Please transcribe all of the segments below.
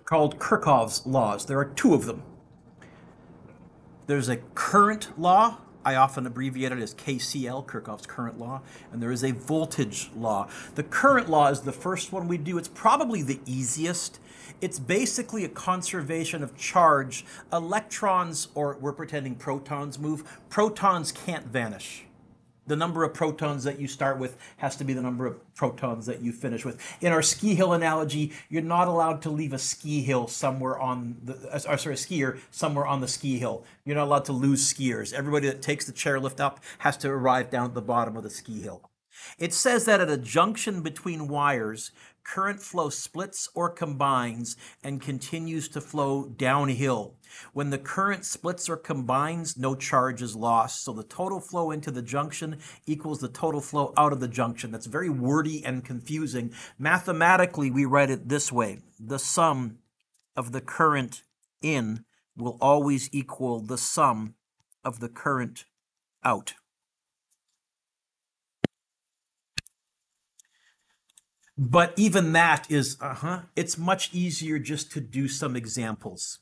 called Kirchhoff's laws. There are two of them. There's a current law. I often abbreviate it as KCL, Kirchhoff's current law, and there is a voltage law. The current law is the first one we do. It's probably the easiest. It's basically a conservation of charge. Electrons, or we're pretending protons, move. Protons can't vanish. The number of protons that you start with has to be the number of protons that you finish with. In our ski hill analogy, you're not allowed to leave a ski hill somewhere on the, a skier somewhere on the ski hill. You're not allowed to lose skiers. Everybody that takes the chairlift up has to arrive down at the bottom of the ski hill. It says that at a junction between wires, current flow splits or combines and continues to flow downhill. When the current splits or combines, no charge is lost. So the total flow into the junction equals the total flow out of the junction. That's very wordy and confusing. Mathematically, we write it this way. The sum of the current in will always equal the sum of the current out. But even that is, it's much easier just to do some examples.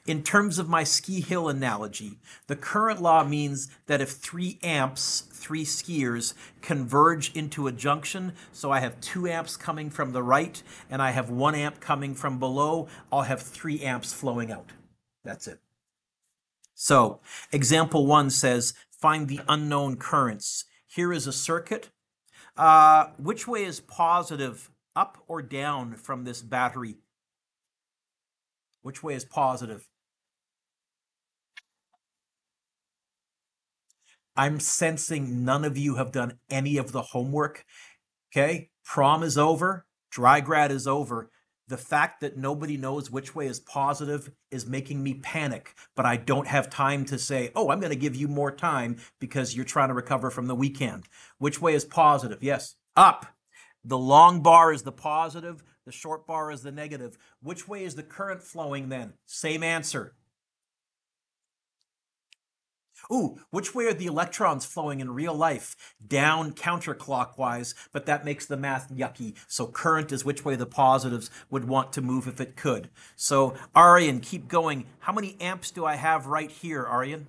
In terms of my ski hill analogy, the current law means that if 3 amps, 3 skiers, converge into a junction, so I have 2 amps coming from the right and I have 1 amp coming from below, I'll have 3 amps flowing out. That's it. So, example 1 says, find the unknown currents. Here is a circuit. Which way is positive, up or down from this battery? Which way is positive? I'm sensing none of you have done any of the homework. Okay, prom is over, dry grad is over. The fact that nobody knows which way is positive is making me panic, but I don't have time to say, oh, I'm going to give you more time because you're trying to recover from the weekend. Which way is positive? Yes, up. The long bar is the positive, the short bar is the negative. Which way is the current flowing then? Same answer. Ooh, which way are the electrons flowing in real life? Down counterclockwise, but that makes the math yucky. So current is which way the positives would want to move if it could. So Aryan, keep going. How many amps do I have right here, Aryan?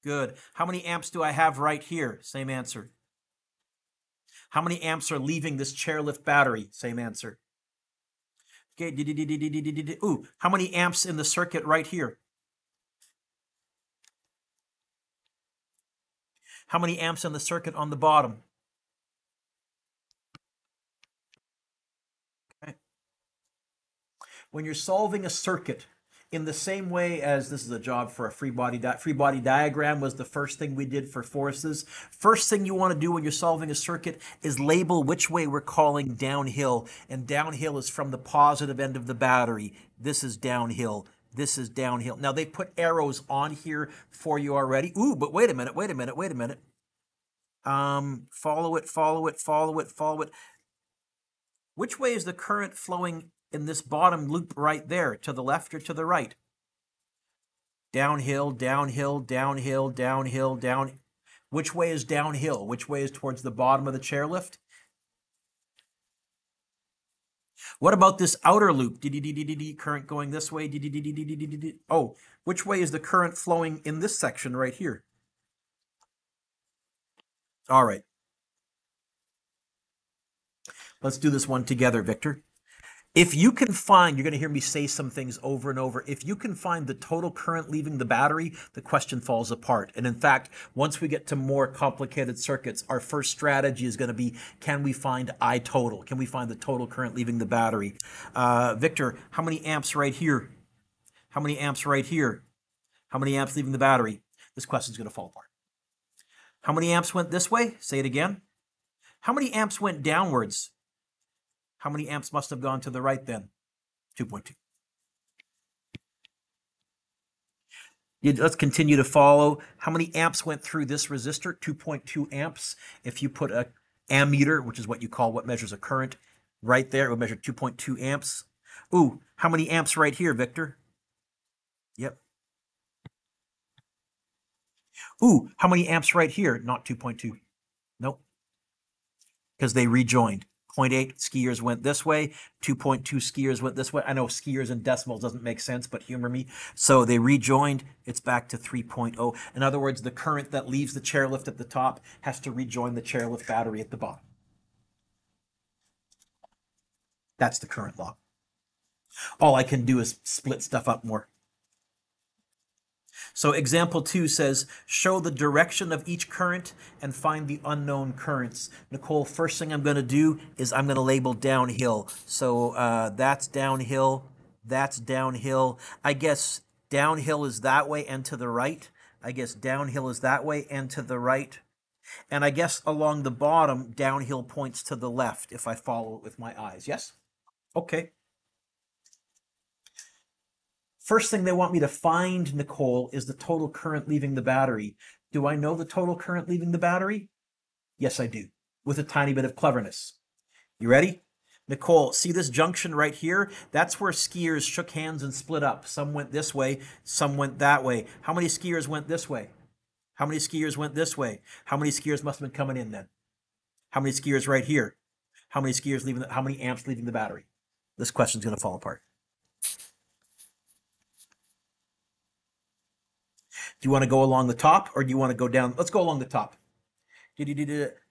Good. How many amps do I have right here? Same answer. How many amps are leaving this chairlift battery? Same answer. Okay. Ooh, how many amps in the circuit right here? How many amps in the circuit on the bottom? Okay. When you're solving a circuit, in the same way as this is a job for a free body diagram was the first thing we did for forces. First thing you want to do when you're solving a circuit is label which way we're calling downhill. And downhill is from the positive end of the battery. This is downhill. This is downhill. Now they put arrows on here for you already. Ooh, but wait a minute. Follow it, follow it, follow it, follow it. Which way is the current flowing in this bottom loop right there? To the left or to the right? Downhill, downhill, downhill, downhill, down. Which way is downhill? Which way is towards the bottom of the chairlift? What about this outer loop? Current going this way. Oh, which way is the current flowing in this section right here? All right. Let's do this one together, Victor. If you can find, you're going to hear me say some things over and over. If you can find the total current leaving the battery, the question falls apart. And in fact, once we get to more complicated circuits, our first strategy is going to be, can we find I total? Can we find the total current leaving the battery? Victor, how many amps right here? How many amps right here? How many amps leaving the battery? This question's going to fall apart. How many amps went this way? Say it again. How many amps went downwards? How many amps must have gone to the right then? 2.2. Let's continue to follow. How many amps went through this resistor? 2.2 amps. If you put a ammeter, which is what you call what measures a current, right there, it would measure 2.2 amps. Ooh, how many amps right here, Victor? Yep. Ooh, how many amps right here? Not 2.2. Nope. Because they rejoined. 0.8 skiers went this way, 2.2 skiers went this way. I know skiers in decimals doesn't make sense, but humor me. So they rejoined, it's back to 3.0. In other words, the current that leaves the chairlift at the top has to rejoin the chairlift battery at the bottom. That's the current law. All I can do is split stuff up more. So example 2 says, show the direction of each current and find the unknown currents. Nicole, first thing I'm going to do is I'm going to label downhill. So that's downhill, that's downhill. I guess downhill is that way and to the right. I guess downhill is that way and to the right. And I guess along the bottom, downhill points to the left if I follow it with my eyes. Yes? Okay. First thing they want me to find, Nicole, is the total current leaving the battery. Do I know the total current leaving the battery? Yes, I do, with a tiny bit of cleverness. You ready? Nicole, see this junction right here? That's where skiers shook hands and split up. Some went this way, some went that way. How many skiers went this way? How many skiers went this way? How many skiers must have been coming in then? How many skiers right here? How many skiers leaving? How many amps leaving the battery? This question's going to fall apart. Do you want to go along the top or do you want to go down? Let's go along the top.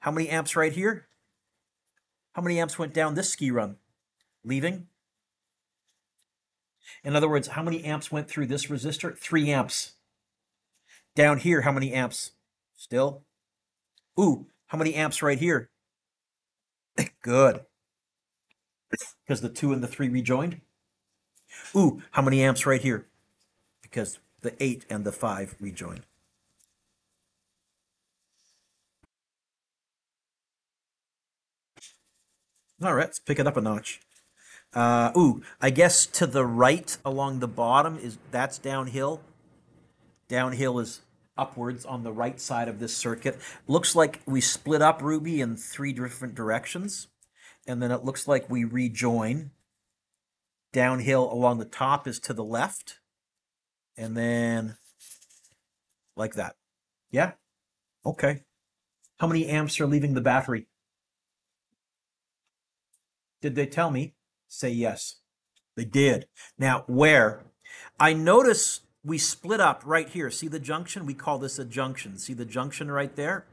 How many amps right here? How many amps went down this ski run? Leaving? In other words, how many amps went through this resistor? 3 amps. Down here, how many amps? Still? Ooh, how many amps right here? Good. Because the 2 and the 3 rejoined. Ooh, how many amps right here? Because the 8 and the 5 rejoined. All right, let's pick it up a notch. Ooh, I guess to the right along the bottom that's downhill. Downhill is upwards on the right side of this circuit. Looks like we split up, Ruby, in 3 different directions. And then it looks like we rejoin. Downhill along the top is to the left. And then like that. Yeah? Okay. How many amps are leaving the battery? Did they tell me? Say yes. They did. Now, where? I notice we split up right here. See the junction? We call this a junction. See the junction right there?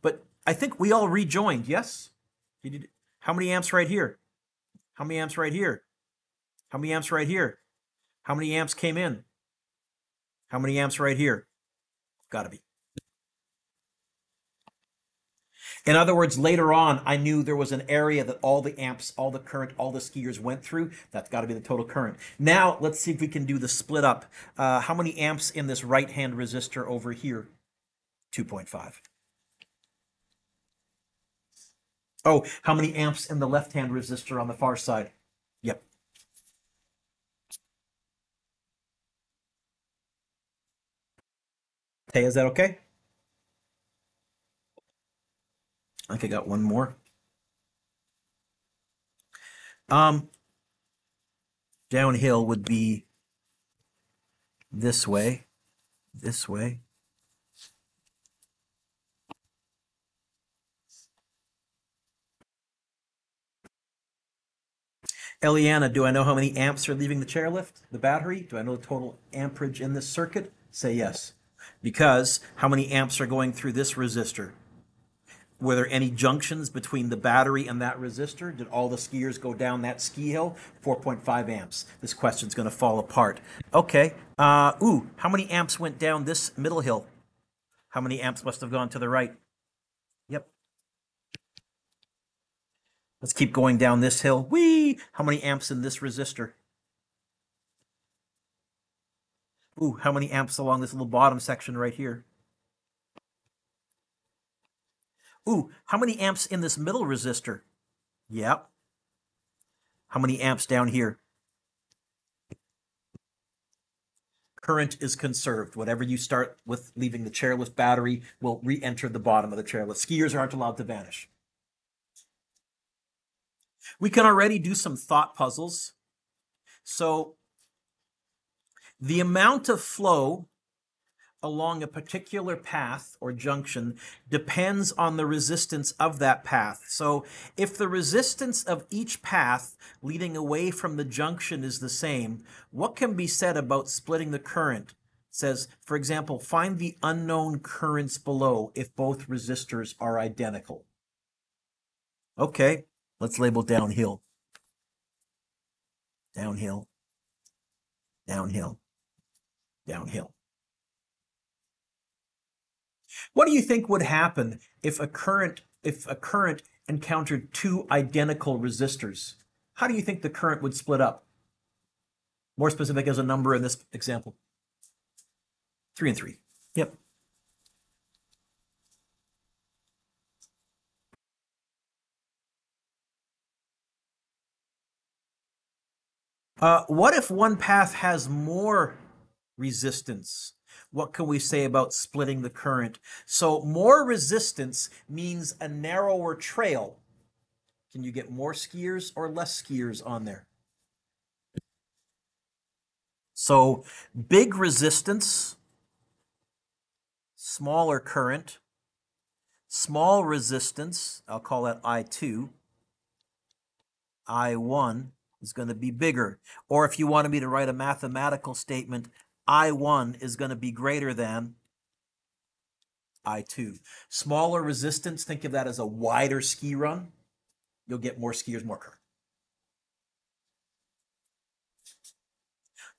But I think we all rejoined, yes? How many amps right here? How many amps right here? How many amps right here? How many amps came in? How many amps right here? Got to be. In other words, later on, I knew there was an area that all the amps, all the current, all the skiers went through. That's got to be the total current. Now, let's see if we can do the split up. How many amps in this right-hand resistor over here? 2.5. Oh, how many amps in the left-hand resistor on the far side? Yep. Hey, is that okay? I think I got one more. Downhill would be this way, this way. Eliana, do I know how many amps are leaving the chairlift, the battery? Do I know the total amperage in this circuit? Say yes. Because how many amps are going through this resistor? Were there any junctions between the battery and that resistor? Did all the skiers go down that ski hill? 4.5 amps. This question's going to fall apart. Okay. How many amps went down this middle hill? How many amps must have gone to the right? Yep. Let's keep going down this hill. Whee! How many amps in this resistor? Ooh, how many amps along this little bottom section right here? Ooh, how many amps in this middle resistor? Yep. How many amps down here? Current is conserved. Whatever you start with leaving the chairlift battery will re-enter the bottom of the chairlift. Skiers aren't allowed to vanish. We can already do some thought puzzles. So the amount of flow along a particular path or junction depends on the resistance of that path. So if the resistance of each path leading away from the junction is the same, what can be said about splitting the current? It says, for example, find the unknown currents below if both resistors are identical. Okay, let's label downhill. Downhill. Downhill. Downhill. What do you think would happen if a current encountered two identical resistors? How do you think the current would split up? More specific as a number in this example. 3 and 3. Yep. What if one path has more resistance? What can we say about splitting the current? So more resistance means a narrower trail. Can you get more skiers or less skiers on there? So big resistance, smaller current, small resistance, I'll call that I2, I1 is going to be bigger. Or if you wanted me to write a mathematical statement, I1 is going to be greater than I2. Smaller resistance, think of that as a wider ski run. You'll get more skiers, more current.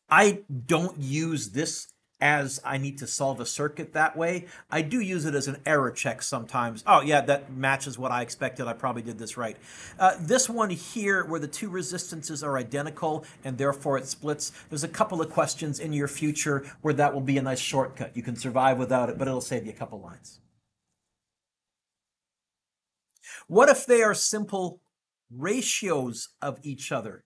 I don't use this as I need to solve a circuit that way. I do use it as an error check sometimes. Oh yeah, that matches what I expected. I probably did this right. This one here, where the two resistances are identical and therefore it splits, there's a couple of questions in your future where that will be a nice shortcut. You can survive without it, but it'll save you a couple lines. What if they are simple ratios of each other?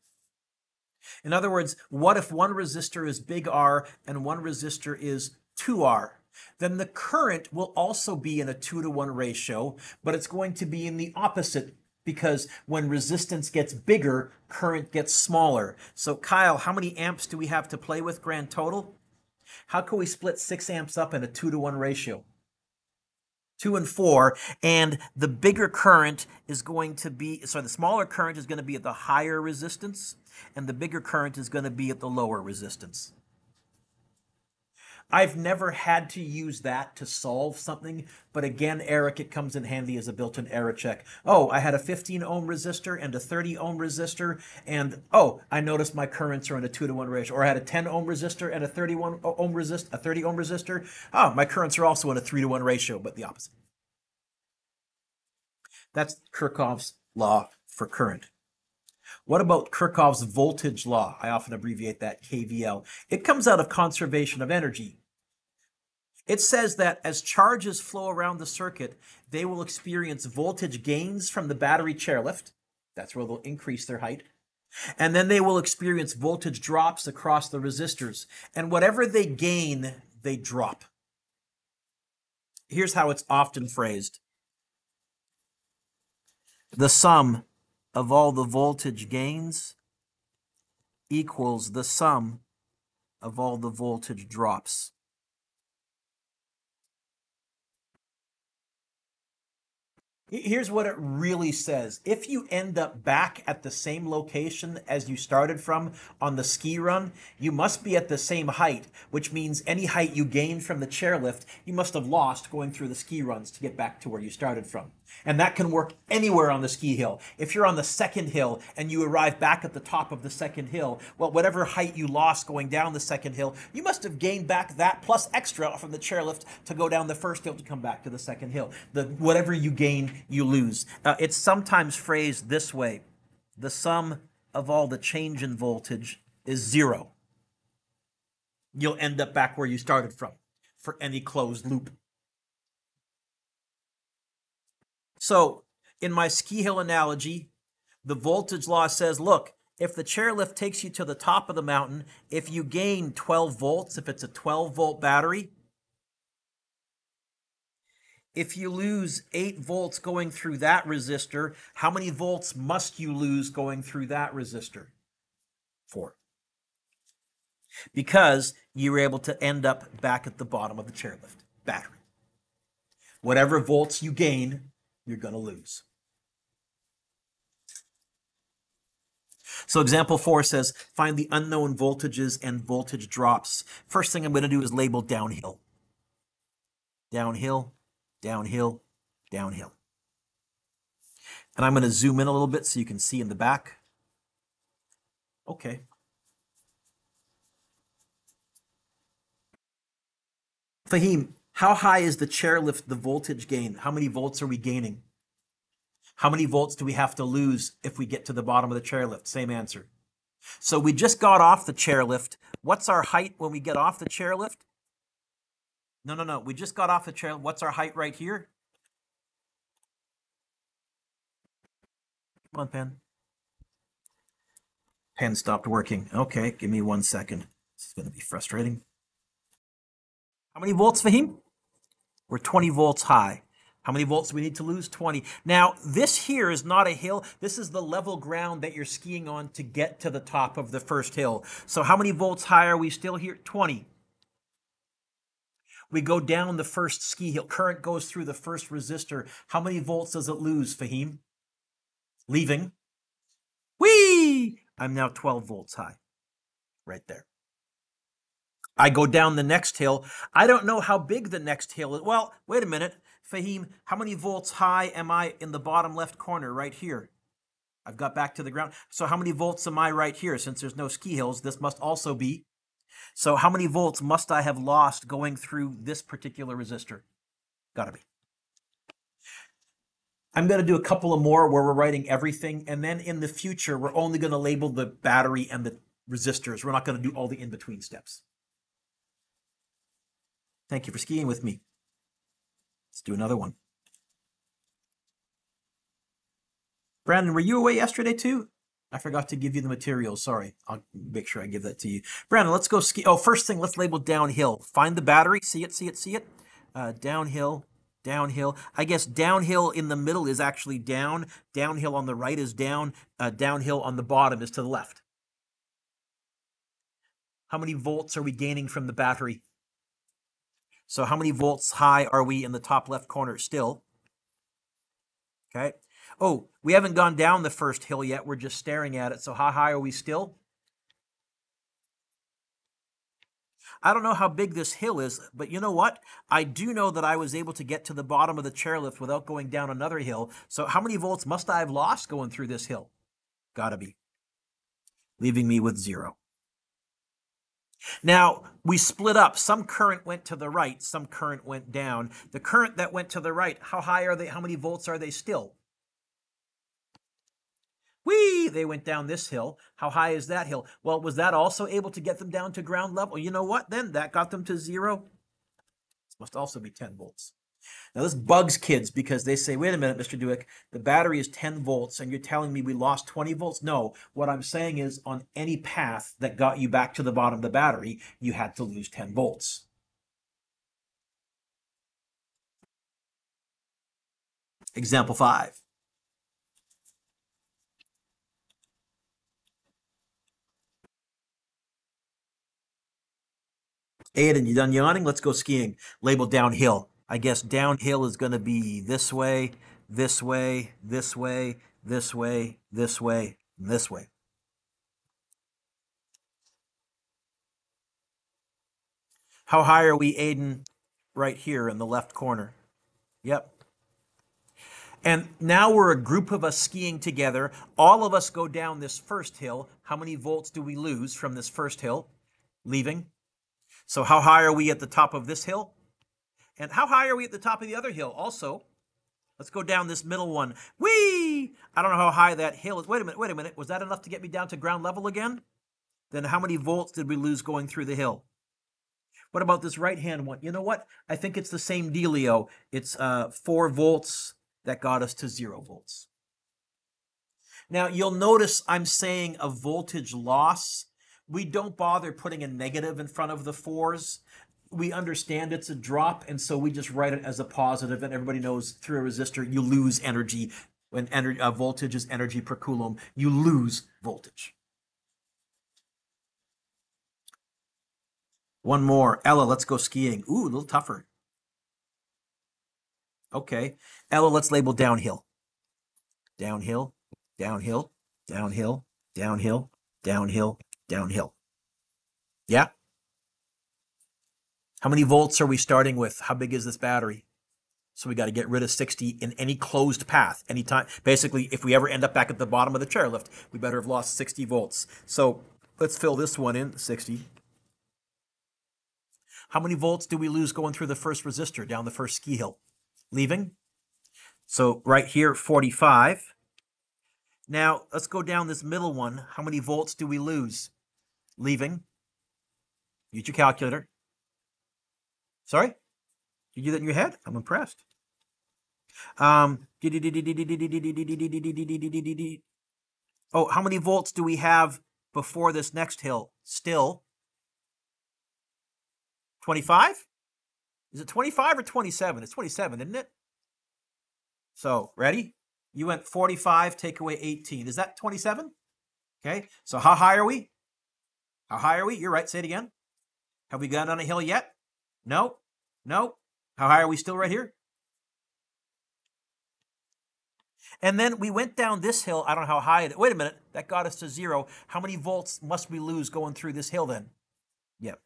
In other words, what if one resistor is big R and one resistor is 2R? Then the current will also be in a 2-to-1 ratio, but it's going to be in the opposite, because when resistance gets bigger, current gets smaller. So Kyle, how many amps do we have to play with grand total? How can we split 6 amps up in a 2-to-1 ratio? 2 and 4, and the bigger current is going to be, sorry, the smaller current is going to be at the higher resistance, and the bigger current is going to be at the lower resistance. I've never had to use that to solve something, but again, Eric, it comes in handy as a built-in error check. Oh, I had a 15 ohm resistor and a 30 ohm resistor, and oh, I noticed my currents are in a 2-to-1 ratio. Or I had a 10 ohm resistor and a 30 ohm resistor. Oh, my currents are also in a 3-to-1 ratio, but the opposite. That's Kirchhoff's law for current. What about Kirchhoff's voltage law? I often abbreviate that KVL. It comes out of conservation of energy. It says that as charges flow around the circuit, they will experience voltage gains from the battery chairlift. That's where they'll increase their height. And then they will experience voltage drops across the resistors. And whatever they gain, they drop. Here's how it's often phrased. The sum of all the voltage gains equals the sum of all the voltage drops. Here's what it really says. If you end up back at the same location as you started from on the ski run, you must be at the same height, which means any height you gained from the chairlift, you must have lost going through the ski runs to get back to where you started from. And that can work anywhere on the ski hill. If you're on the second hill and you arrive back at the top of the second hill, well, whatever height you lost going down the second hill, you must have gained back that plus extra from the chairlift to go down the first hill to come back to the second hill. Whatever you gain, you lose. It's sometimes phrased this way. The sum of all the change in voltage is 0. You'll end up back where you started from for any closed loop. So in my ski hill analogy, the voltage law says, look, if the chairlift takes you to the top of the mountain, if you gain 12 volts, if it's a 12-volt battery, if you lose 8 volts going through that resistor, how many volts must you lose going through that resistor? 4. because you were able to end up back at the bottom of the chairlift battery. Whatever volts you gain, you're going to lose. So example 4 says, find the unknown voltages and voltage drops. First thing I'm going to do is label downhill. Downhill, downhill, downhill. And I'm going to zoom in a little bit so you can see in the back. Okay. Fahim, how high is the chairlift, the voltage gain? How many volts are we gaining? How many volts do we have to lose if we get to the bottom of the chairlift? Same answer. So we just got off the chairlift. What's our height when we get off the chairlift? No. We just got off the chairlift. What's our height right here? Come on, pen. Pen stopped working. Okay, give me 1 second. This is going to be frustrating. How many volts, Fahim? We're 20 volts high. How many volts do we need to lose? 20. Now, this here is not a hill. This is the level ground that you're skiing on to get to the top of the first hill. So how many volts high are we still here? 20. We go down the first ski hill. Current goes through the first resistor. How many volts does it lose, Fahim? Leaving. Whee! I'm now 12 volts high. Right there. I go down the next hill. I don't know how big the next hill is. Well, wait a minute. Fahim, how many volts high am I in the bottom left corner right here? I've got back to the ground. So how many volts am I right here? Since there's no ski hills, this must also be. So how many volts must I have lost going through this particular resistor? Gotta be. I'm going to do a couple of more where we're writing everything. And then in the future, we're only going to label the battery and the resistors. We're not going to do all the in-between steps. Thank you for skiing with me. Let's do another one. Brandon, were you away yesterday too? I forgot to give you the materials. Sorry. I'll make sure I give that to you. Brandon, let's go ski. Oh, first thing, let's label downhill. Find the battery. See it, see it, see it. Downhill, downhill. I guess downhill in the middle is actually down. Downhill on the right is down. Downhill on the bottom is to the left. How many volts are we gaining from the battery? So how many volts high are we in the top left corner still? Okay. Oh, we haven't gone down the first hill yet. We're just staring at it. So how high are we still? I don't know how big this hill is, but you know what? I do know that I was able to get to the bottom of the chairlift without going down another hill. So how many volts must I have lost going through this hill? Gotta be. Leaving me with 0. Now, we split up. Some current went to the right, some current went down. The current that went to the right, how high are they? How many volts are they still? Whee! They went down this hill. How high is that hill? Well, was that also able to get them down to ground level? You know what then? That got them to 0. This must also be 10 volts. Now, this bugs kids because they say, wait a minute, Mr. Dueck, the battery is 10 volts and you're telling me we lost 20 volts? No, what I'm saying is on any path that got you back to the bottom of the battery, you had to lose 10 volts. Example 5. Aiden, you done yawning? Let's go skiing. Label downhill. I guess downhill is going to be this way, this way, this way, this way, this way, and this way. How high are we, Aiden? Right here in the left corner. Yep. And now we're a group of us skiing together. All of us go down this first hill. How many volts do we lose from this first hill? Leaving. So how high are we at the top of this hill? And how high are we at the top of the other hill? Also, let's go down this middle one. Whee! I don't know how high that hill is. Wait a minute. Was that enough to get me down to ground level again? Then how many volts did we lose going through the hill? What about this right-hand one? You know what? I think it's the same dealio. It's 4 volts that got us to 0 volts. Now, you'll notice I'm saying a voltage loss. We don't bother putting a negative in front of the 4s. We understand it's a drop, and so we just write it as a positive, and everybody knows through a resistor you lose energy. When voltage is energy per coulomb, you lose voltage. One more. Ella, let's go skiing. Ooh, a little tougher. Okay. Ella, let's label downhill. Downhill, downhill, downhill, downhill, downhill, downhill. Yeah? How many volts are we starting with? How big is this battery? So we got to get rid of 60 in any closed path, anytime. Basically, if we ever end up back at the bottom of the chairlift, we better have lost 60 volts. So let's fill this one in, 60. How many volts do we lose going through the first resistor down the first ski hill? Leaving. So right here, 45. Now let's go down this middle one. How many volts do we lose? Leaving. Use your calculator. Sorry? You do that in your head? I'm impressed. Oh, how many volts do we have before this next hill? Still 25? Is it 25 or 27? It's 27, isn't it? So, ready? You went 45, take away 18. Is that 27? Okay, so how high are we? How high are we? You're right, say it again. Have we gone on a hill yet? No, no. How high are we still right here? And then we went down this hill. I don't know how high it is. Wait a minute. That got us to 0. How many volts must we lose going through this hill then? Yep.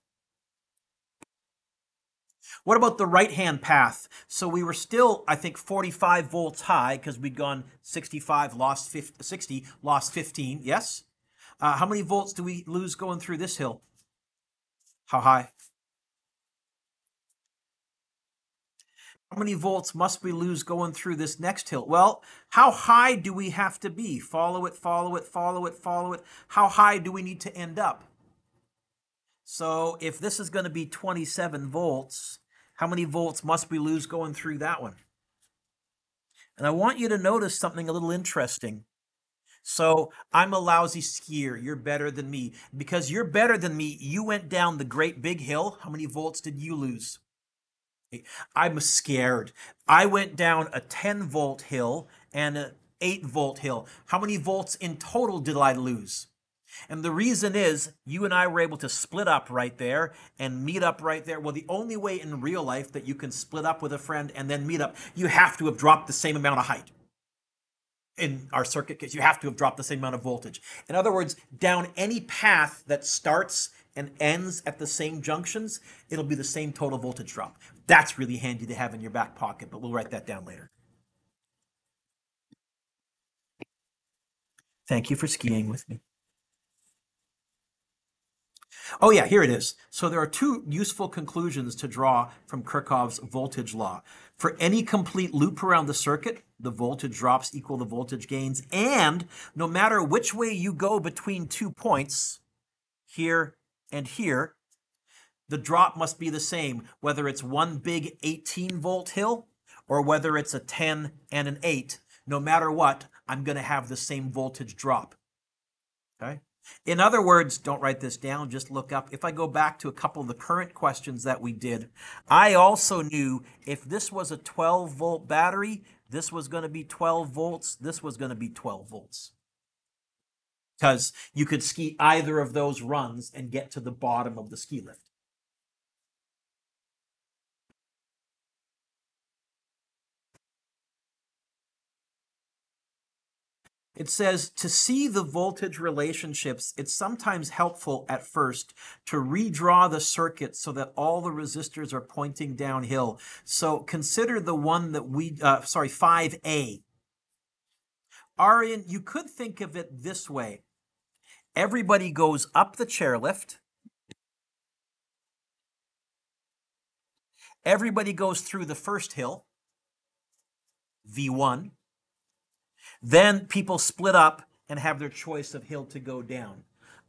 What about the right-hand path? So we were still, I think, 45 volts high because we'd gone 65, lost 50, 60, lost 15. Yes? How many volts do we lose going through this hill? How high? How many volts must we lose going through this next hill? Well, how high do we have to be? Follow it, follow it, follow it, follow it. How high do we need to end up? So if this is going to be 27 volts, how many volts must we lose going through that one? And I want you to notice something a little interesting. So I'm a lousy skier. You're better than me. Because you're better than me, you went down the great big hill. How many volts did you lose? I'm scared. I went down a 10-volt hill and an 8-volt hill. How many volts in total did I lose? And the reason is you and I were able to split up right there and meet up right there. Well, the only way in real life that you can split up with a friend and then meet up, you have to have dropped the same amount of height. In our circuit case, you have to have dropped the same amount of voltage. In other words, down any path that starts and ends at the same junctions, it'll be the same total voltage drop. That's really handy to have in your back pocket, but we'll write that down later. Thank you for skiing with me. Oh yeah, here it is. So there are two useful conclusions to draw from Kirchhoff's voltage law. For any complete loop around the circuit, the voltage drops equal the voltage gains, and no matter which way you go between 2 points, here and here, the drop must be the same, whether it's one big 18-volt hill or whether it's a 10 and an 8. No matter what, I'm going to have the same voltage drop. Okay? In other words, don't write this down, just look up. If I go back to a couple of the current questions that we did, I also knew if this was a 12-volt battery, this was going to be 12 volts, this was going to be 12 volts. Because you could ski either of those runs and get to the bottom of the ski lift. It says, to see the voltage relationships, it's sometimes helpful at first to redraw the circuit so that all the resistors are pointing downhill. So consider the one that 5A. Aryan, you could think of it this way. Everybody goes up the chairlift. Everybody goes through the first hill, V1. Then people split up and have their choice of hill to go down.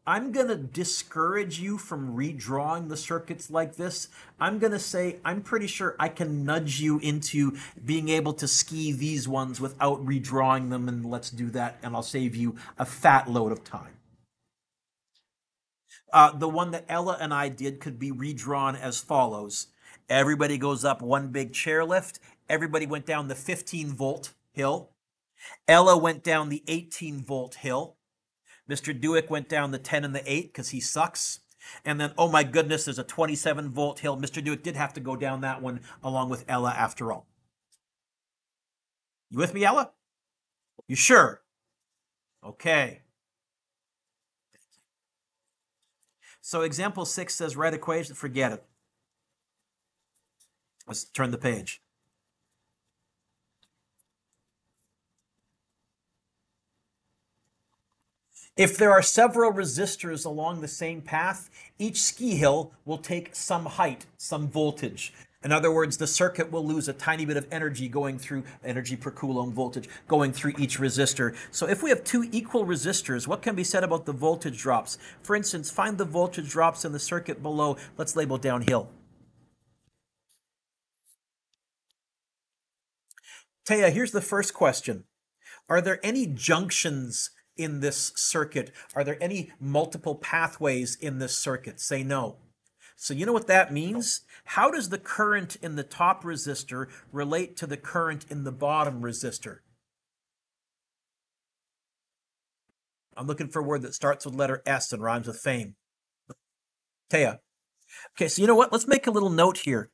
I'm going to discourage you from redrawing the circuits like this. I'm going to say I'm pretty sure I can nudge you into being able to ski these ones without redrawing them, and let's do that, and I'll save you a fat load of time. The one that Ella and I did could be redrawn as follows. Everybody goes up one big chairlift. Everybody went down the 15-volt hill. Ella went down the 18-volt hill. Mr. Dueck went down the 10 and the 8 because he sucks. And then, oh my goodness, there's a 27-volt hill. Mr. Dueck did have to go down that one along with Ella after all. You with me, Ella? You sure? Okay. So example 6 says write equation. Forget it. Let's turn the page. If there are several resistors along the same path, each ski hill will take some height, some voltage. In other words, the circuit will lose a tiny bit of energy going through, energy per coulomb voltage, going through each resistor. So if we have two equal resistors, what can be said about the voltage drops? For instance, find the voltage drops in the circuit below. Let's label downhill. Taya, here's the first question. Are there any junctions in this circuit? Are there any multiple pathways in this circuit? Say no. So you know what that means? How does the current in the top resistor relate to the current in the bottom resistor? I'm looking for a word that starts with letter S and rhymes with fame. Taya. Okay, so you know what? Let's make a little note here.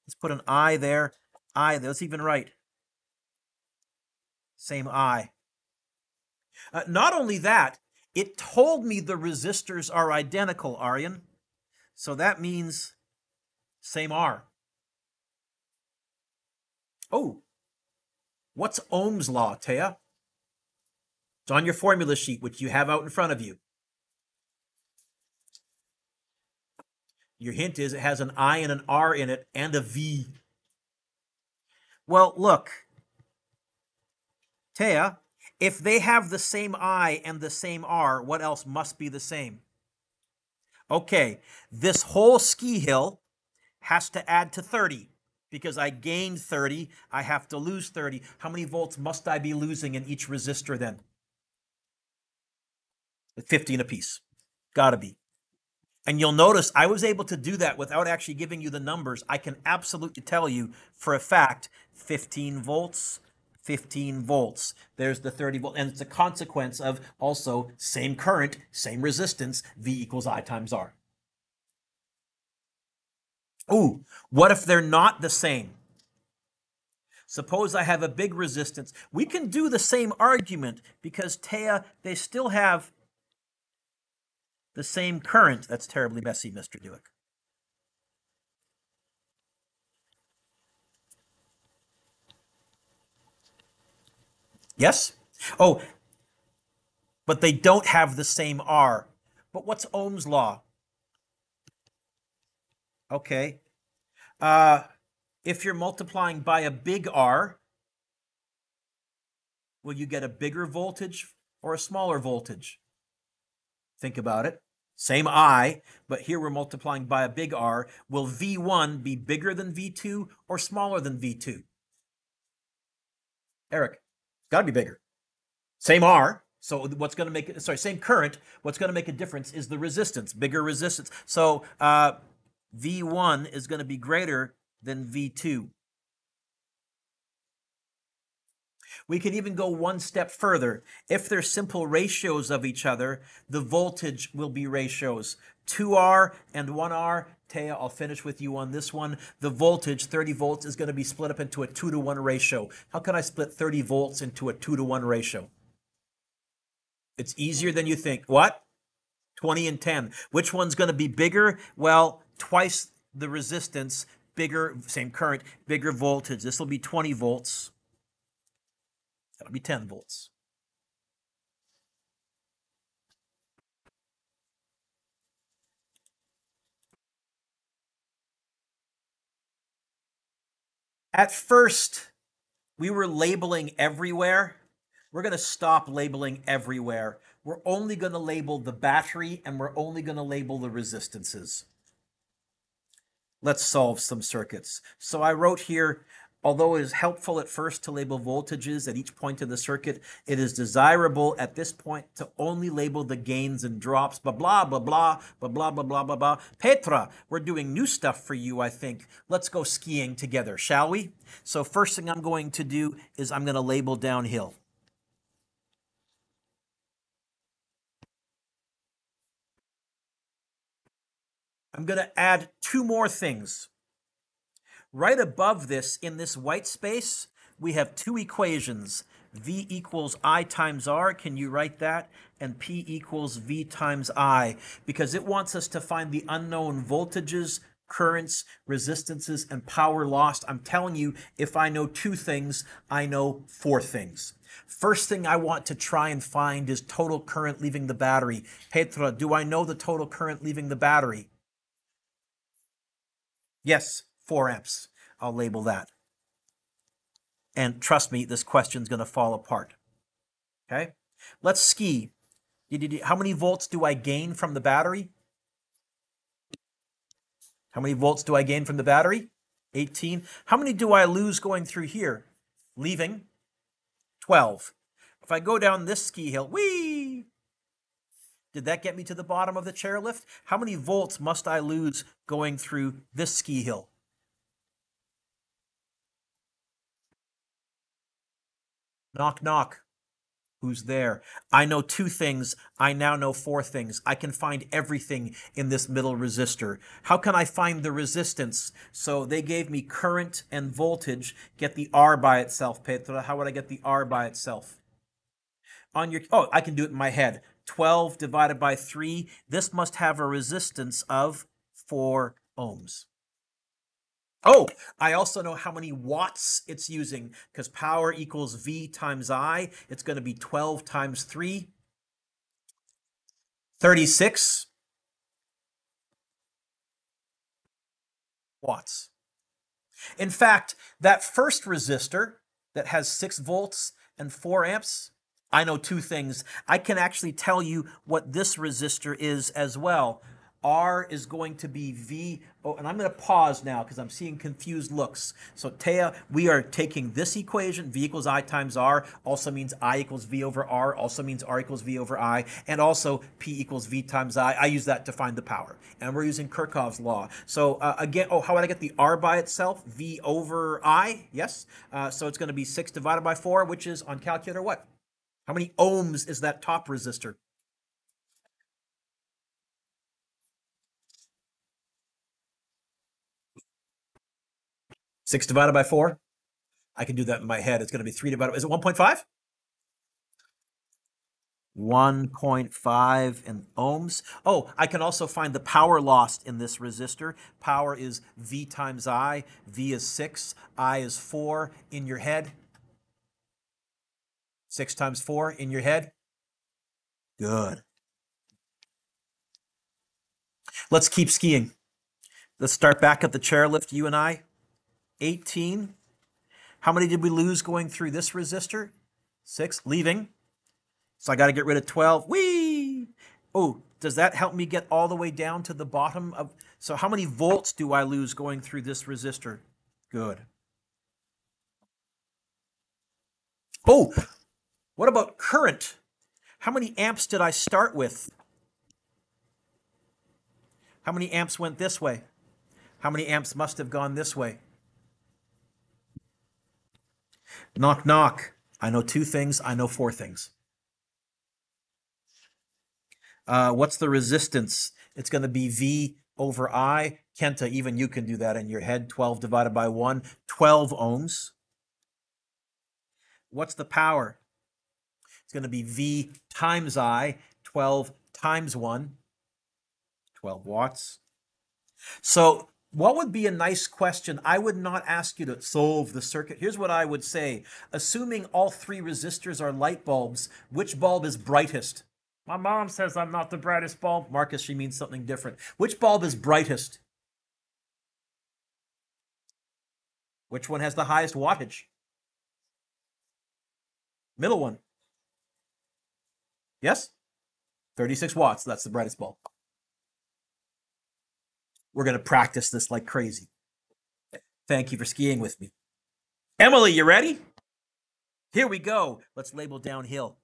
Let's put an I there. I there. Let's even write. Same I. Not only that, it told me the resistors are identical, Aryan. So that means same R. Oh, what's Ohm's law, Taya? It's on your formula sheet, which you have out in front of you. Your hint is it has an I and an R in it and a V. Well, look, Taya, if they have the same I and the same R, what else must be the same? Okay, this whole ski hill has to add to 30 because I gained 30. I have to lose 30. How many volts must I be losing in each resistor then? 15 apiece. Gotta be. And you'll notice I was able to do that without actually giving you the numbers. I can absolutely tell you for a fact 15 volts, 15 volts. There's the 30 volt. And it's a consequence of also same current, same resistance, V equals I times R. Ooh, what if they're not the same? Suppose I have a big resistance. We can do the same argument because, Taya, they still have the same current. That's terribly messy, Mr. Dueck. Yes? Oh, but they don't have the same R. But what's Ohm's law? Okay. If you're multiplying by a big R, will you get a bigger voltage or a smaller voltage? Think about it. Same I, but here we're multiplying by a big R. Will V1 be bigger than V2 or smaller than V2? Eric, it's got to be bigger. Same R. So what's going to make it, sorry, same current. What's going to make a difference is the resistance, bigger resistance. So V1 is going to be greater than V2. We can even go one step further. If they're simple ratios of each other, the voltage will be ratios. 2R and 1R. Taya, I'll finish with you on this one. The voltage, 30 volts, is going to be split up into a 2-to-1 ratio. How can I split 30 volts into a 2-to-1 ratio? It's easier than you think. What? 20 and 10. Which one's going to be bigger? Well, twice the resistance, bigger, same current, bigger voltage. This will be 20 volts. That'll be 10 volts. At first, we were labeling everywhere. We're going to stop labeling everywhere. We're only going to label the battery, and we're only going to label the resistances. Let's solve some circuits. So I wrote here, although it is helpful at first to label voltages at each point in the circuit, it is desirable at this point to only label the gains and drops, blah, blah, blah, blah, blah, blah, blah, blah, blah, blah. Petra, we're doing new stuff for you, I think. Let's go skiing together, shall we? So first thing I'm going to do is I'm going to label downhill. I'm going to add two more things. Right above this, in this white space, we have two equations. V equals I times R, can you write that? And P equals V times I, because it wants us to find the unknown voltages, currents, resistances, and power lost. I'm telling you, if I know two things, I know four things. First thing I want to try and find is total current leaving the battery. Petra, do I know the total current leaving the battery? Yes, 4 amps. I'll label that. And trust me, this question's going to fall apart. Okay? Let's ski. How many volts do I gain from the battery? How many volts do I gain from the battery? 18. How many do I lose going through here? Leaving? 12. If I go down this ski hill, whee! Did that get me to the bottom of the chairlift? How many volts must I lose going through this ski hill? Knock, knock. Who's there? I know two things. I now know four things. I can find everything in this middle resistor. How can I find the resistance? So they gave me current and voltage. Get the R by itself, Petra. How would I get the R by itself? I can do it in my head. 12 divided by 3. This must have a resistance of 4 ohms. Oh, I also know how many watts it's using, because power equals V times I. It's going to be 12 times 3, 36 watts. In fact, that first resistor that has 6 volts and 4 amps, I know two things. I can actually tell you what this resistor is as well. R is going to be V. Oh, and I'm going to pause now because I'm seeing confused looks. So Taya, we are taking this equation, V equals I times R, also means I equals V over R, also means R equals V over I, and also P equals V times I. I use that to find the power. And we're using Kirchhoff's law. So again, how would I get the R by itself? V over I, yes? So it's going to be 6 divided by 4, which is on calculator what? How many ohms is that top resistor? 6 divided by 4? I can do that in my head. It's going to be 3 divided by, is it 1.5? 1.5 in ohms. Oh, I can also find the power lost in this resistor. Power is V times I. V is 6. I is 4 in your head. 6 times 4 in your head. Good. Let's keep skiing. Let's start back at the chairlift, you and I. 18. How many did we lose going through this resistor? 6. Leaving. So I got to get rid of 12. Whee! Oh, does that help me get all the way down to the bottom of... So how many volts do I lose going through this resistor? Good. Oh, what about current? How many amps did I start with? How many amps went this way? How many amps must have gone this way? Knock, knock. I know two things. I know four things. What's the resistance? It's going to be V over I. Kenta, even you can do that in your head. 12 divided by 1, 12 ohms. What's the power? It's going to be V times I, 12 times 1, 12 watts. So what would be a nice question? I would not ask you to solve the circuit. Here's what I would say. Assuming all three resistors are light bulbs, which bulb is brightest? My mom says I'm not the brightest bulb. Marcus, she means something different. Which bulb is brightest? Which one has the highest wattage? Middle one. Yes? 36 watts. That's the brightest bulb. We're going to practice this like crazy. Thank you for skiing with me. Emily, you ready? Here we go. Let's label downhill.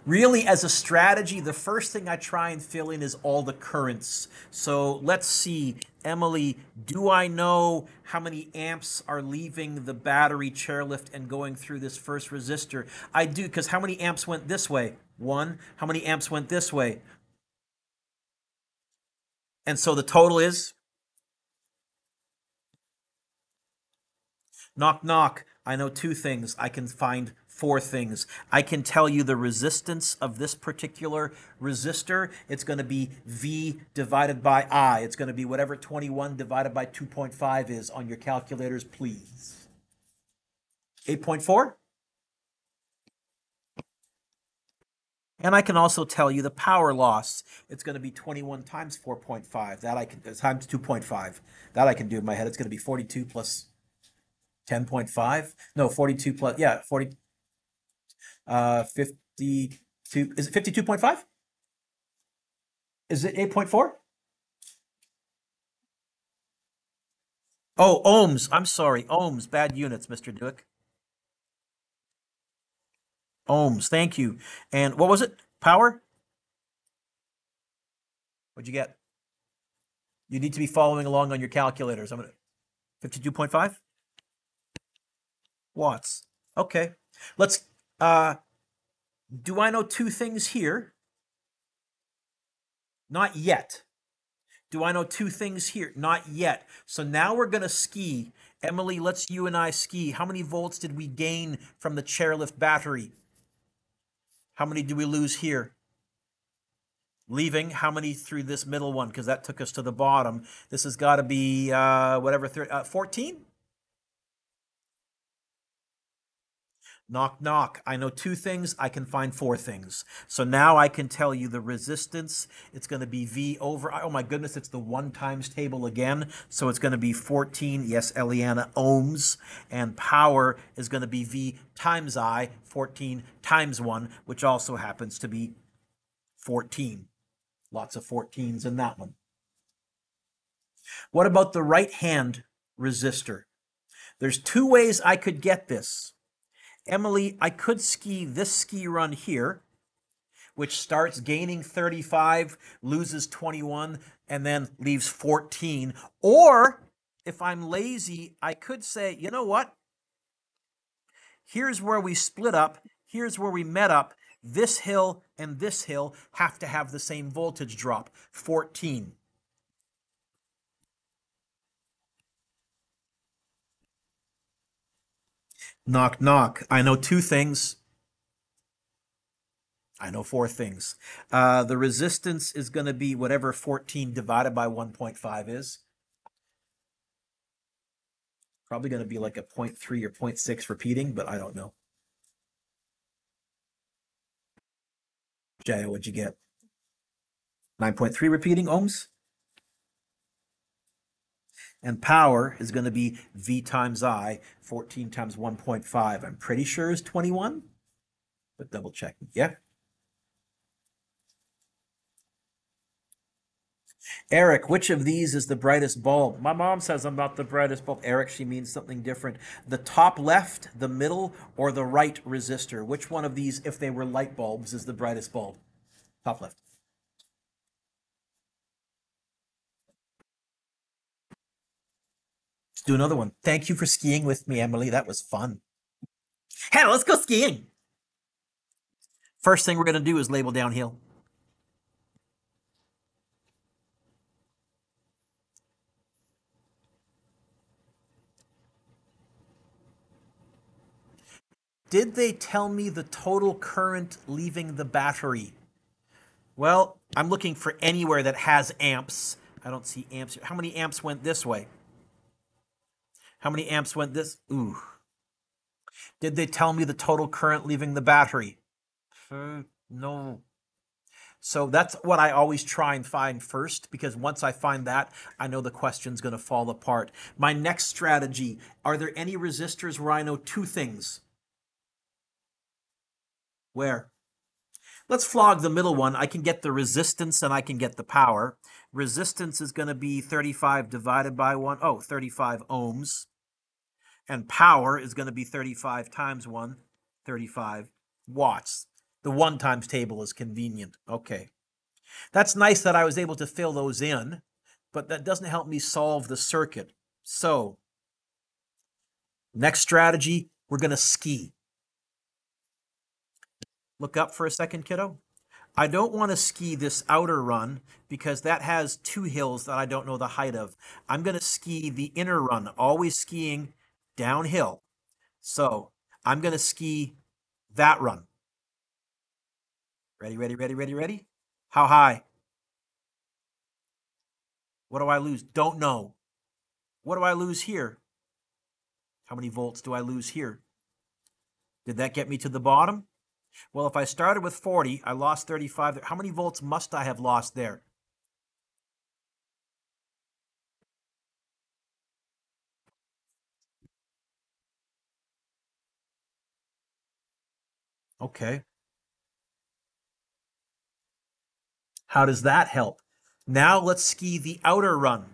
Really, as a strategy, the first thing I try and fill in is all the currents. So let's see, Emily, do I know how many amps are leaving the battery chairlift and going through this first resistor? I do, because how many amps went this way? One. How many amps went this way? And so the total is? Knock, knock. I know two things. I can find four things. I can tell you the resistance of this particular resistor. It's going to be V divided by I. It's going to be whatever 21 divided by 2.5 is on your calculators, please. 8.4? And I can also tell you the power loss. It's going to be 21 times 4.5. That I can, times 2.5. That I can do in my head. It's going to be 42 plus 10.5. No, 42 plus, yeah, 40, 52. Is it 52.5? Is it 8.4? Oh, ohms. I'm sorry. Ohms. Bad units, Mr. Dueck. Ohms. Thank you. And what was it? Power? What'd you get? You need to be following along on your calculators. I'm gonna 52.5 watts. Okay. Let's do I know two things here? Not yet. Do I know two things here? Not yet. So now we're going to ski. Emily, let's you and I ski. How many volts did we gain from the chairlift battery? How many do we lose here? Leaving, how many through this middle one? Because that took us to the bottom. This has got to be, whatever, 14? Knock, knock. I know two things. I can find four things. So now I can tell you the resistance. It's going to be V over, oh my goodness, it's the 1 times table again. So it's going to be 14, yes, Eliana, ohms. And power is going to be V times I, 14 times 1, which also happens to be 14. Lots of 14s in that one. What about the right-hand resistor? There's two ways I could get this. Emily, I could ski this ski run here, which starts gaining 35, loses 21, and then leaves 14. Or, if I'm lazy, I could say, you know what? Here's where we split up. Here's where we met up. This hill and this hill have to have the same voltage drop, 14. Knock, knock. I know two things. I know four things. The resistance is going to be whatever 14 divided by 1.5 is. Probably going to be like a 0.3 or 0.6 repeating, but I don't know. Jaya, what'd you get? 9.3 repeating ohms? And power is going to be V times I, 14 times 1.5. I'm pretty sure is 21, but double check. Yeah. Eric, which of these is the brightest bulb? My mom says I'm not the brightest bulb. Eric, she means something different. The top left, the middle, or the right resistor? Which one of these, if they were light bulbs, is the brightest bulb? Top left. Let's do another one. Thank you for skiing with me, Emily. That was fun. Hey, let's go skiing. First thing we're going to do is label downhill. Did they tell me the total current leaving the battery? Well, I'm looking for anywhere that has amps. I don't see amps. How many amps went this way? How many amps went this? Ooh. Did they tell me the total current leaving the battery? No. So that's what I always try and find first, because once I find that, I know the question's going to fall apart. My next strategy, are there any resistors where I know two things? Where? Let's flog the middle one. I can get the resistance and I can get the power. Resistance is going to be 35 divided by 1. Oh, 35 ohms. And power is going to be 35 times 1, 35 watts. The 1 times table is convenient. Okay. That's nice that I was able to fill those in, but that doesn't help me solve the circuit. So, next strategy, we're going to ski. Look up for a second, kiddo. I don't want to ski this outer run because that has 2 hills that I don't know the height of. I'm going to ski the inner run, always skiing downhill. So I'm going to ski that run. Ready, ready, ready, ready, ready? How high? What do I lose? Don't know. What do I lose here? How many volts do I lose here? Did that get me to the bottom? Well, if I started with 40, I lost 35. How many volts must I have lost there? Okay. How does that help? Now let's ski the outer run.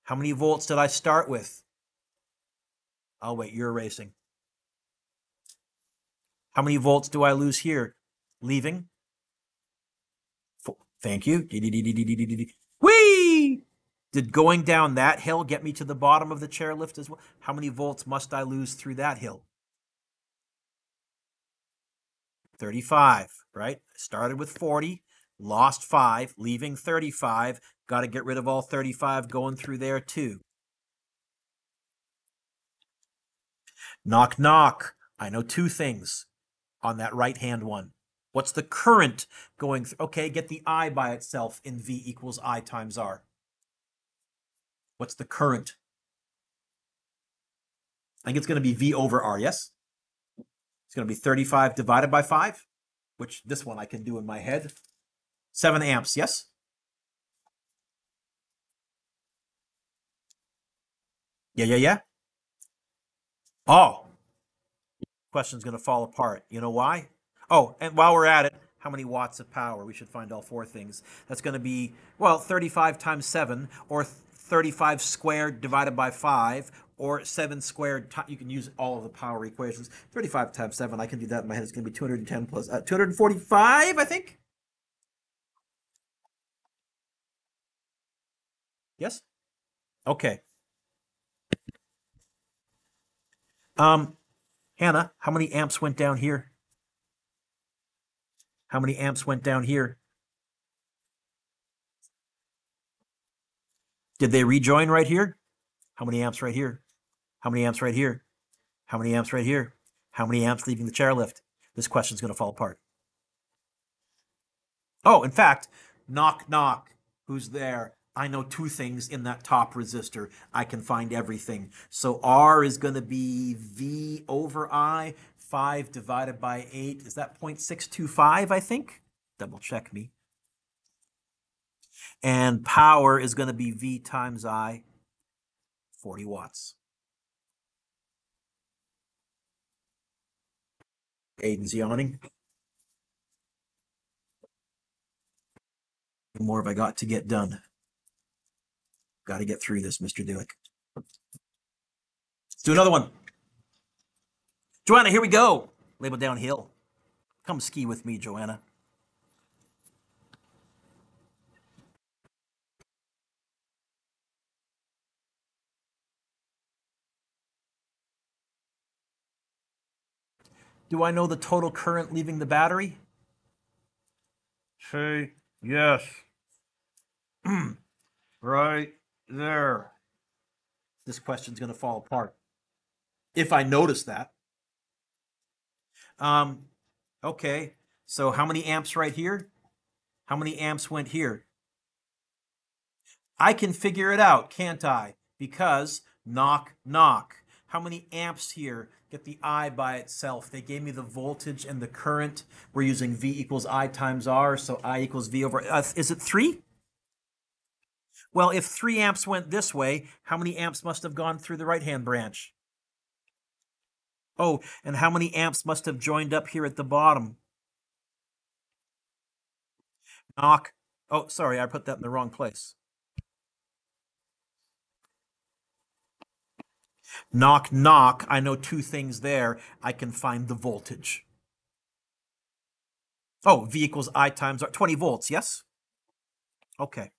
How many volts did I start with? Oh, wait, you're erasing. How many volts do I lose here? Leaving. Thank you. Whee! Did going down that hill get me to the bottom of the chairlift as well? How many volts must I lose through that hill? 35, right? Started with 40, lost 5, leaving 35. Got to get rid of all 35 going through there too. Knock, knock. I know 2 things on that right-hand one. What's the current going through? Okay, get the I by itself in V equals I times R. What's the current? I think it's going to be V over R, yes? It's going to be 35 divided by 5, which this one I can do in my head. 7 amps, yes? Yeah, yeah, yeah. Oh, question's going to fall apart. You know why? Oh, and while we're at it, how many watts of power? We should find all 4 things. That's going to be, well, 35 times 7, or 35 squared divided by 5, or 7 squared. You can use all of the power equations. 35 times 7, I can do that in my head. It's going to be 210 plus 245, I think. Yes? Okay. Hannah, how many amps went down here? How many amps went down here? Did they rejoin right here? How many amps right here? How many amps right here? How many amps right here? How many amps leaving the chairlift? This question's going to fall apart. Oh, in fact, knock, knock. Who's there? I know 2 things in that top resistor. I can find everything. So R is going to be V over I. 5 divided by 8. Is that 0.625, I think? Double check me. And power is going to be V times I, 40 watts. Aiden's yawning. What more have I got to get done? Got to get through this, Mr. Dueck. Let's do another one. Joanna, here we go. Label downhill. Come ski with me, Joanna. Do I know the total current leaving the battery? Say yes. Right there. This question's going to fall apart. If I notice that. Okay. So how many amps right here? How many amps went here? I can figure it out, can't I? Because knock, knock. How many amps here? Get the I by itself. They gave me the voltage and the current. We're using V equals I times R, so I equals V over... is it 3? Well, if 3 amps went this way, how many amps must have gone through the right-hand branch? Oh, and how many amps must have joined up here at the bottom? Knock. Oh, sorry, I put that in the wrong place. Knock, knock. I know 2 things there. I can find the voltage. Oh, V equals I times R, 20 volts, yes? Okay.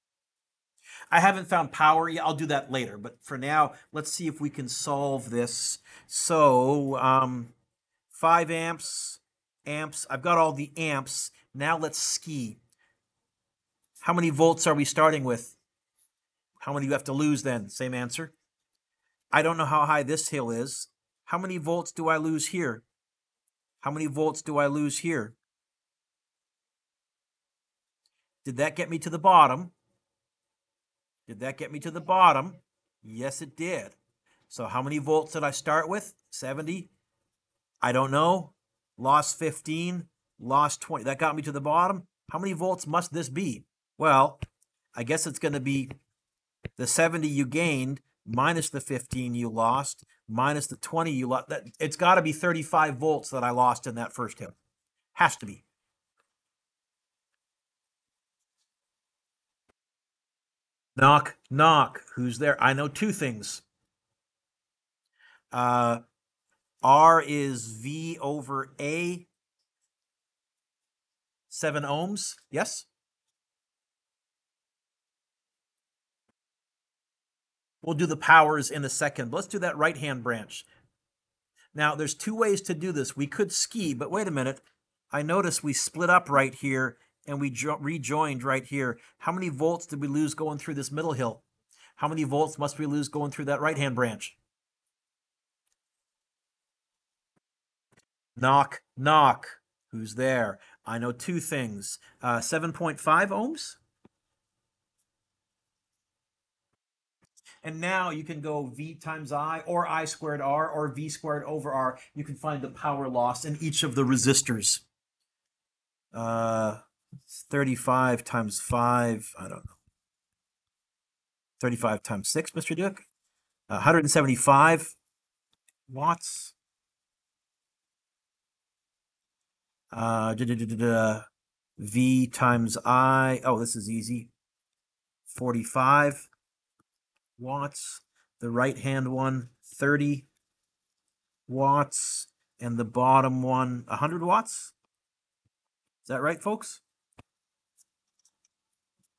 I haven't found power yet. I'll do that later. But for now, let's see if we can solve this. So 5 amps, amps. I've got all the amps. Now let's ski. How many volts are we starting with? How many do you have to lose then? Same answer. I don't know how high this hill is. How many volts do I lose here? How many volts do I lose here? Did that get me to the bottom? Did that get me to the bottom? Yes, it did. So how many volts did I start with? 70? I don't know. Lost 15, lost 20. That got me to the bottom. How many volts must this be? Well, I guess it's going to be the 70 you gained minus the 15 you lost minus the 20 you lost. It's got to be 35 volts that I lost in that first hit. Has to be. Knock, knock. Who's there? I know two things. R is V over A, 7 ohms. Yes? We'll do the powers in a second. Let's do that right-hand branch. Now, there's two ways to do this. We could ski, but wait a minute. I notice we split up right here and we rejoined right here. How many volts did we lose going through this middle hill? How many volts must we lose going through that right-hand branch? Knock, knock. Who's there? I know two things. 7.5 ohms. And now you can go V times I or I squared R or V squared over R. You can find the power loss in each of the resistors. 35 times 5, I don't know. 35 times 6, Mr. Dueck. 175 watts. V times I. Oh, this is easy. 45 watts. The right-hand one, 30 watts. And the bottom one, 100 watts. Is that right, folks?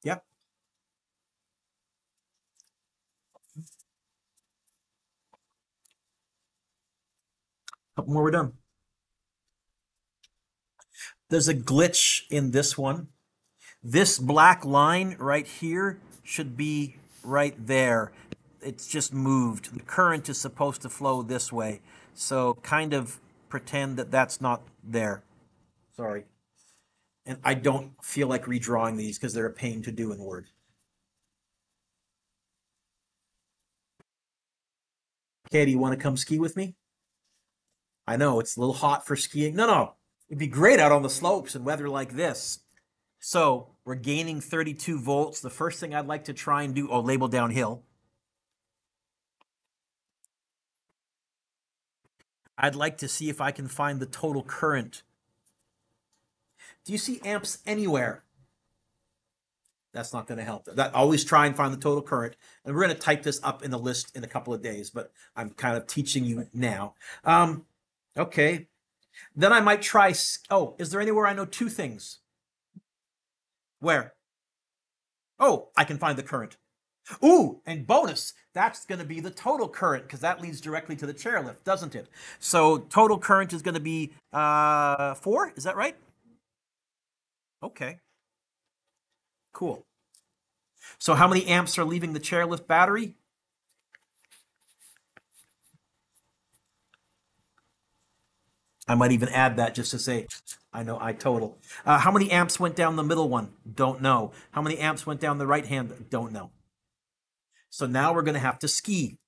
Yep. Couple more, we're done. There's a glitch in this one. This black line right here should be right there. It's just moved. The current is supposed to flow this way. So kind of pretend that that's not there. Sorry. And I don't feel like redrawing these because they're a pain to do in Word. Okay, do you want to come ski with me? I know, it's a little hot for skiing. No. It'd be great out on the slopes in weather like this. So we're gaining 32 volts. The first thing I'd like to try and do, label downhill. I'd like to see if I can find the total current. Do you see amps anywhere? That's not going to help. Always try and find the total current. And we're going to type this up in the list in a couple of days, but I'm kind of teaching you now. Okay. Then I might try, is there anywhere I know two things? Where? Oh, I can find the current. Ooh, and bonus, that's going to be the total current because that leads directly to the chairlift, doesn't it? So total current is going to be 4, is that right? Okay, cool. So how many amps are leaving the chairlift battery? I might even add that just to say, I know I total. How many amps went down the middle one? Don't know. How many amps went down the right hand? Don't know. So now we're going to have to ski.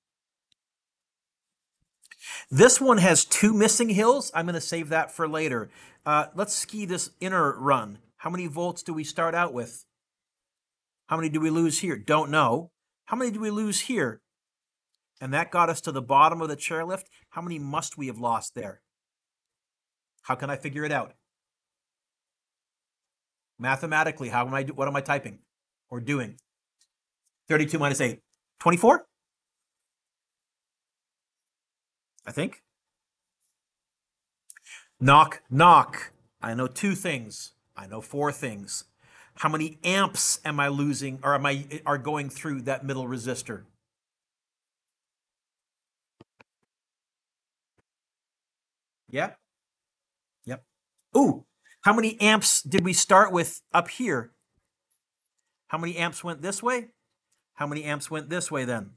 This one has 2 missing hills. I'm going to save that for later. Let's ski this inner run. How many volts do we start out with? How many do we lose here? Don't know. How many do we lose here? And that got us to the bottom of the chairlift. How many must we have lost there? How can I figure it out? Mathematically, what am I typing or doing? 32 minus 8. 24? I think. Knock, knock. I know two things. I know four things. How many amps am I losing, or are going through that middle resistor? Yeah. Yep. Ooh, how many amps did we start with up here? How many amps went this way? How many amps went this way then?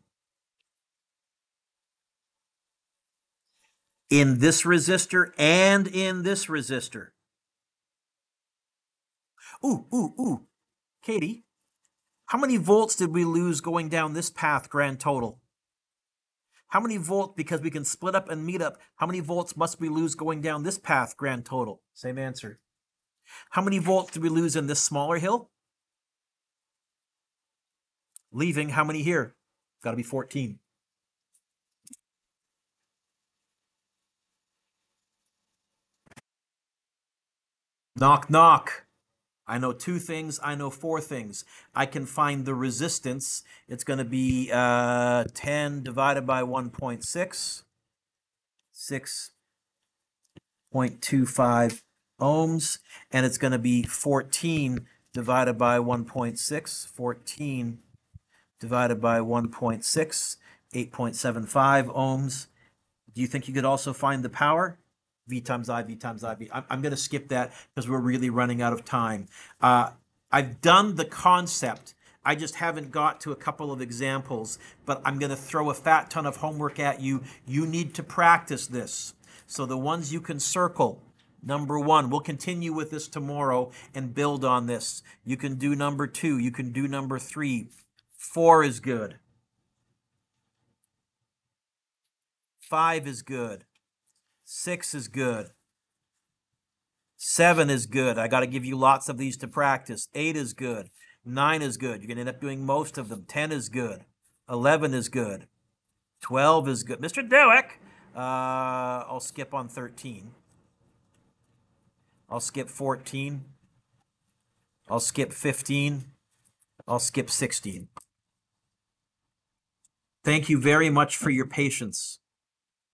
In this resistor and in this resistor. Ooh. Katie, how many volts did we lose going down this path grand total? How many volts, because we can split up and meet up, how many volts must we lose going down this path grand total? Same answer. How many volts did we lose in this smaller hill? Leaving, how many here? Got to be 14. Knock, knock. I know two things. I know four things. I can find the resistance. It's going to be 10 divided by 1.6, 6.25 ohms. And it's going to be 14 divided by 1.6, 14 divided by 1.6, 8.75 ohms. Do you think you could also find the power? V times I, V times I, V. I'm going to skip that because we're really running out of time. I've done the concept. I just haven't got to a couple of examples, but I'm going to throw a fat ton of homework at you. You need to practice this. So the ones you can circle, number one, we'll continue with this tomorrow and build on this. You can do number two. You can do number three. 4 is good. 5 is good. 6 is good. 7 is good. I got to give you lots of these to practice. 8 is good. 9 is good. You're going to end up doing most of them. 10 is good. 11 is good. 12 is good. Mr. Dueck, I'll skip on 13. I'll skip 14. I'll skip 15. I'll skip 16. Thank you very much for your patience.